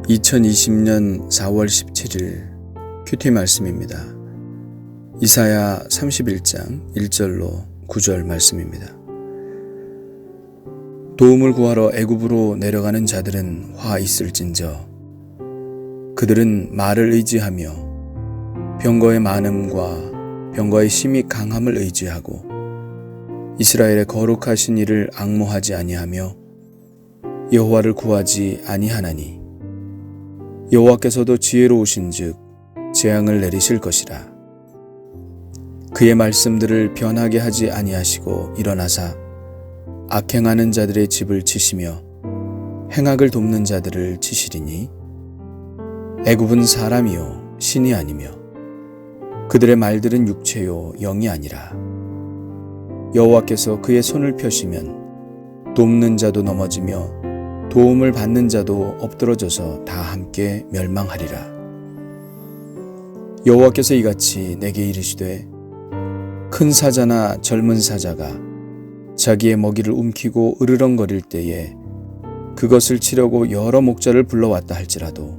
2020년 4월 17일 큐티 말씀입니다. 이사야 31장 1절로 9절 말씀입니다. 도움을 구하러 애굽으로 내려가는 자들은 화 있을진저 그들은 말을 의지하며 병거의 많음과 병거의 힘이 강함을 의지하고 이스라엘의 거룩하신 이를 앙모하지 아니하며 여호와를 구하지 아니하나니 여호와께서도 지혜로우신즉 재앙을 내리실 것이라. 그의 말씀들을 변하게 하지 아니하시고 일어나사 악행하는 자들의 집을 치시며 행악을 돕는 자들을 치시리니 애굽은 사람이요 신이 아니며 그들의 말들은 육체요 영이 아니라. 여호와께서 그의 손을 펴시면 돕는 자도 넘어지며 도움을 받는 자도 엎드러져서 다 함께 멸망하리라. 여호와께서 이같이 내게 이르시되 큰 사자나 젊은 사자가 자기의 먹이를 움키고 으르렁거릴 때에 그것을 치려고 여러 목자를 불러왔다 할지라도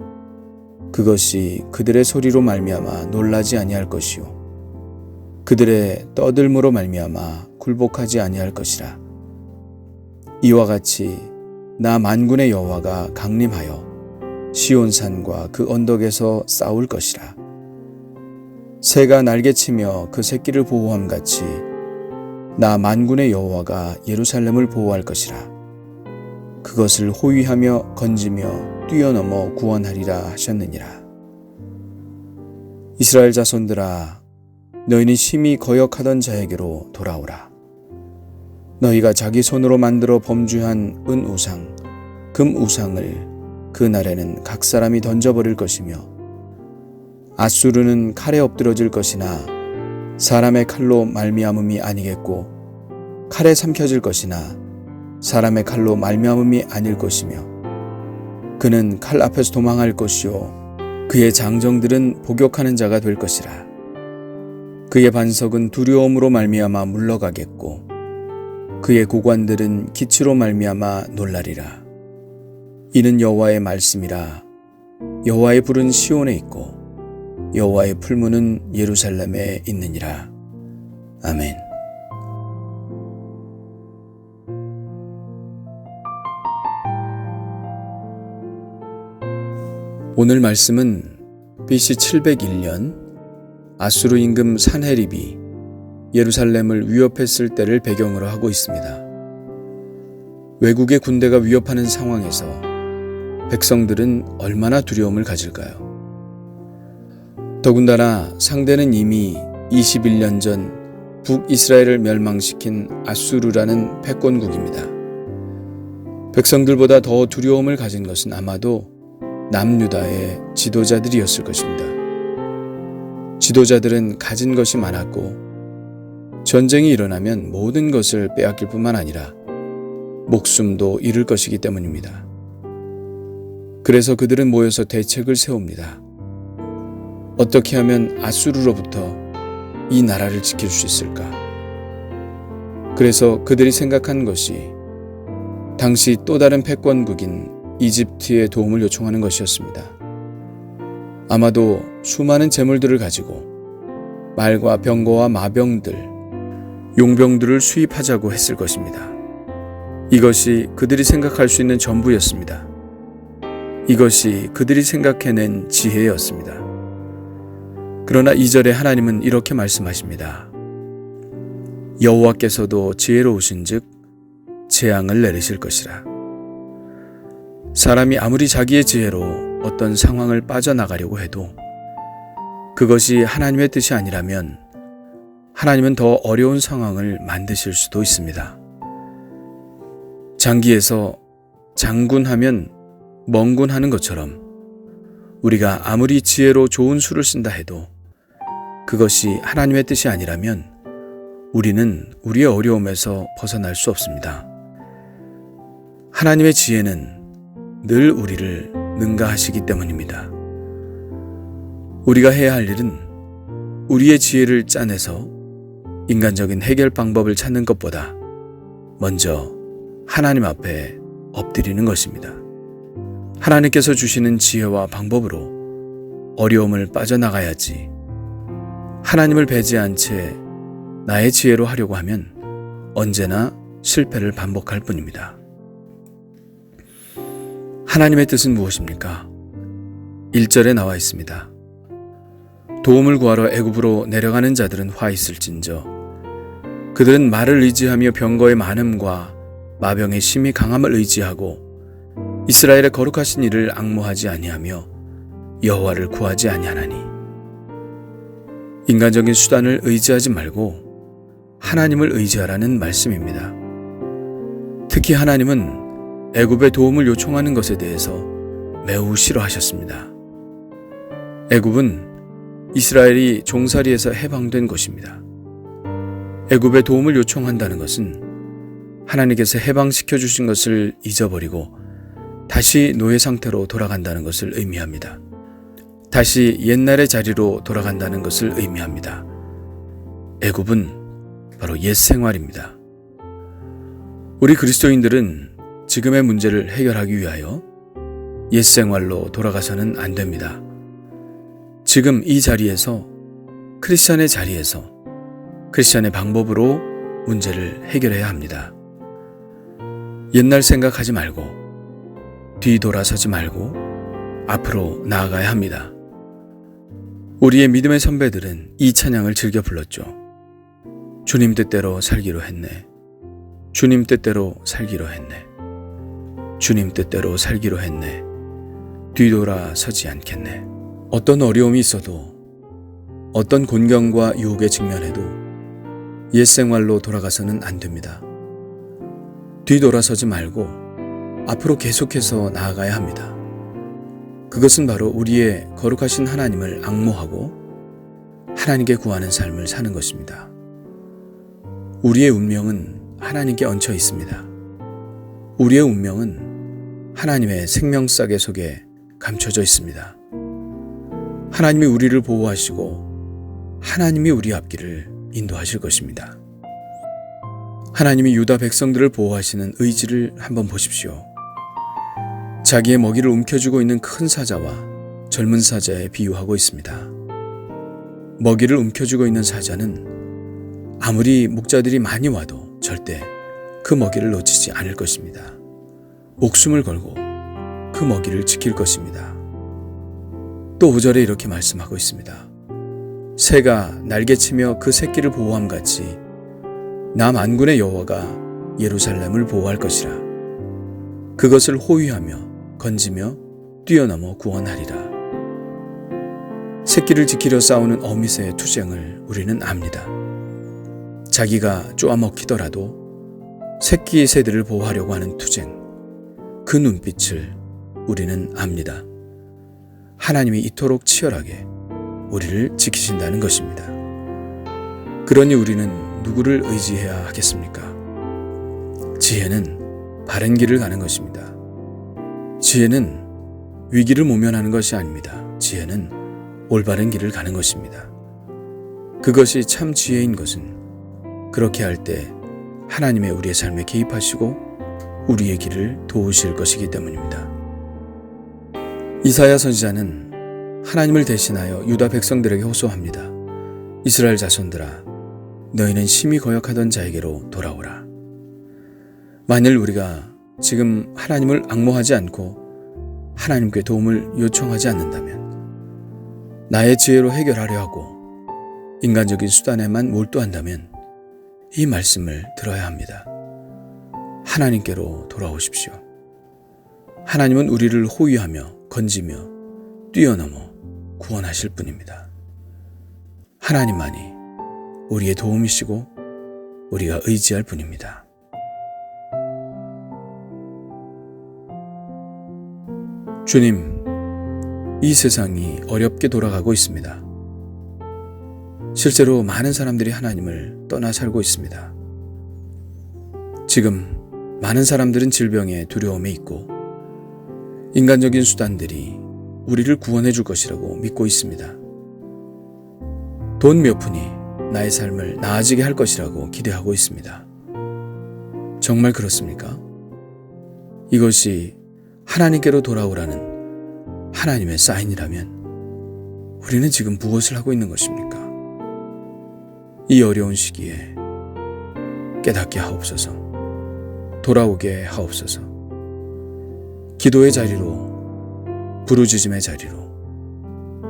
그것이 그들의 소리로 말미암아 놀라지 아니할 것이요 그들의 떠들므로 말미암아 굴복하지 아니할 것이라. 이와 같이 나 만군의 여호와가 강림하여 시온산과 그 언덕에서 싸울 것이라. 새가 날개치며 그 새끼를 보호함같이 나 만군의 여호와가 예루살렘을 보호할 것이라. 그것을 호위하며 건지며 뛰어넘어 구원하리라 하셨느니라. 이스라엘 자손들아, 너희는 심히 거역하던 자에게로 돌아오라. 너희가 자기 손으로 만들어 범죄한 은우상, 금우상을 그 날에는 각 사람이 던져버릴 것이며 아수르는 칼에 엎드러질 것이나 사람의 칼로 말미암음이 아니겠고 칼에 삼켜질 것이나 사람의 칼로 말미암음이 아닐 것이며 그는 칼 앞에서 도망할 것이요 그의 장정들은 복역하는 자가 될 것이라. 그의 반석은 두려움으로 말미암아 물러가겠고 그의 고관들은 기치로 말미암아 놀라리라. 이는 여호와의 말씀이라. 여호와의 불은 시온에 있고 여호와의 풀무는 예루살렘에 있느니라. 아멘. 오늘 말씀은 BC 701년 아수르 임금 산헤립이 예루살렘을 위협했을 때를 배경으로 하고 있습니다. 외국의 군대가 위협하는 상황에서 백성들은 얼마나 두려움을 가질까요? 더군다나 상대는 이미 21년 전 북이스라엘을 멸망시킨 아수르라는 패권국입니다. 백성들보다 더 두려움을 가진 것은 아마도 남유다의 지도자들이었을 것입니다. 지도자들은 가진 것이 많았고 전쟁이 일어나면 모든 것을 빼앗길 뿐만 아니라 목숨도 잃을 것이기 때문입니다. 그래서 그들은 모여서 대책을 세웁니다. 어떻게 하면 아수르로부터 이 나라를 지킬 수 있을까? 그래서 그들이 생각한 것이 당시 또 다른 패권국인 이집트의 도움을 요청하는 것이었습니다. 아마도 수많은 재물들을 가지고 말과 병거와 마병들, 용병들을 수입하자고 했을 것입니다. 이것이 그들이 생각할 수 있는 전부였습니다. 이것이 그들이 생각해낸 지혜였습니다. 그러나 2절에 하나님은 이렇게 말씀하십니다. 여호와께서도 지혜로우신즉 재앙을 내리실 것이라. 사람이 아무리 자기의 지혜로 어떤 상황을 빠져나가려고 해도 그것이 하나님의 뜻이 아니라면 하나님은 더 어려운 상황을 만드실 수도 있습니다. 장기에서 장군하면 멍군하는 것처럼 우리가 아무리 지혜로 좋은 수를 쓴다 해도 그것이 하나님의 뜻이 아니라면 우리는 우리의 어려움에서 벗어날 수 없습니다. 하나님의 지혜는 늘 우리를 능가하시기 때문입니다. 우리가 해야 할 일은 우리의 지혜를 짜내서 인간적인 해결 방법을 찾는 것보다 먼저 하나님 앞에 엎드리는 것입니다. 하나님께서 주시는 지혜와 방법으로 어려움을 빠져나가야지, 하나님을 배제한 채 나의 지혜로 하려고 하면 언제나 실패를 반복할 뿐입니다. 하나님의 뜻은 무엇입니까? 1절에 나와 있습니다. 도움을 구하러 애굽으로 내려가는 자들은 화 있을진저 그들은 말을 의지하며 병거의 많음과 마병의 심히 강함을 의지하고 이스라엘의 거룩하신 이를 앙모하지 아니하며 여호와를 구하지 아니하나니. 인간적인 수단을 의지하지 말고 하나님을 의지하라는 말씀입니다. 특히 하나님은 애굽의 도움을 요청하는 것에 대해서 매우 싫어하셨습니다. 애굽은 이스라엘이 종살이에서 해방된 곳입니다. 애굽의 도움을 요청한다는 것은 하나님께서 해방시켜 주신 것을 잊어버리고 다시 노예 상태로 돌아간다는 것을 의미합니다. 다시 옛날의 자리로 돌아간다는 것을 의미합니다. 애굽은 바로 옛 생활입니다. 우리 그리스도인들은 지금의 문제를 해결하기 위하여 옛 생활로 돌아가서는 안 됩니다. 지금 이 자리에서, 크리스천의 자리에서 크리스천의 방법으로 문제를 해결해야 합니다. 옛날 생각하지 말고 뒤돌아서지 말고 앞으로 나아가야 합니다. 우리의 믿음의 선배들은 이 찬양을 즐겨 불렀죠. 주님 뜻대로 살기로 했네. 주님 뜻대로 살기로 했네. 주님 뜻대로 살기로 했네. 뒤돌아서지 않겠네. 어떤 어려움이 있어도, 어떤 곤경과 유혹에 직면해도 옛 생활로 돌아가서는 안 됩니다. 뒤돌아서지 말고 앞으로 계속해서 나아가야 합니다. 그것은 바로 우리의 거룩하신 하나님을 앙모하고 하나님께 구하는 삶을 사는 것입니다. 우리의 운명은 하나님께 얹혀 있습니다. 우리의 운명은 하나님의 생명싸개 속에 감춰져 있습니다. 하나님이 우리를 보호하시고 하나님이 우리 앞길을 인도하실 것입니다. 하나님이 유다 백성들을 보호하시는 의지를 한번 보십시오. 자기의 먹이를 움켜쥐고 있는 큰 사자와 젊은 사자에 비유하고 있습니다. 먹이를 움켜쥐고 있는 사자는 아무리 목자들이 많이 와도 절대 그 먹이를 놓치지 않을 것입니다. 목숨을 걸고 그 먹이를 지킬 것입니다. 또 5절에 이렇게 말씀하고 있습니다. 새가 날개치며 그 새끼를 보호함 같이 나 만군의 여호와가 예루살렘을 보호할 것이라. 그것을 호위하며 건지며 뛰어넘어 구원하리라. 새끼를 지키려 싸우는 어미새의 투쟁을 우리는 압니다. 자기가 쪼아먹히더라도 새끼 새들을 보호하려고 하는 투쟁, 그 눈빛을 우리는 압니다. 하나님이 이토록 치열하게 우리를 지키신다는 것입니다. 그러니 우리는 누구를 의지해야 하겠습니까? 지혜는 바른 길을 가는 것입니다. 지혜는 위기를 모면하는 것이 아닙니다. 지혜는 올바른 길을 가는 것입니다. 그것이 참 지혜인 것은 그렇게 할 때 하나님의 우리의 삶에 개입하시고 우리의 길을 도우실 것이기 때문입니다. 이사야 선지자는 하나님을 대신하여 유다 백성들에게 호소합니다. 이스라엘 자손들아, 너희는 심히 거역하던 자에게로 돌아오라. 만일 우리가 지금 하나님을 앙모하지 않고 하나님께 도움을 요청하지 않는다면, 나의 지혜로 해결하려 하고 인간적인 수단에만 몰두한다면 이 말씀을 들어야 합니다. 하나님께로 돌아오십시오. 하나님은 우리를 호위하며 건지며 뛰어넘어 구원하실 분입니다. 하나님만이 우리의 도움이시고 우리가 의지할 분입니다. 주님, 이 세상이 어렵게 돌아가고 있습니다. 실제로 많은 사람들이 하나님을 떠나 살고 있습니다. 지금 많은 사람들은 질병에 두려움에 있고 인간적인 수단들이 우리를 구원해 줄 것이라고 믿고 있습니다. 돈 몇 푼이 나의 삶을 나아지게 할 것이라고 기대하고 있습니다. 정말 그렇습니까? 이것이 하나님께로 돌아오라는 하나님의 사인이라면 우리는 지금 무엇을 하고 있는 것입니까? 이 어려운 시기에 깨닫게 하옵소서, 돌아오게 하옵소서. 기도의 자리로, 부르짖음의 자리로,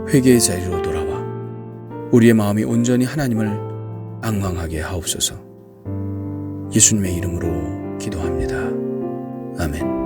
회개의 자리로 돌아와 우리의 마음이 온전히 하나님을 앙망하게 하옵소서. 예수님의 이름으로 기도합니다. 아멘.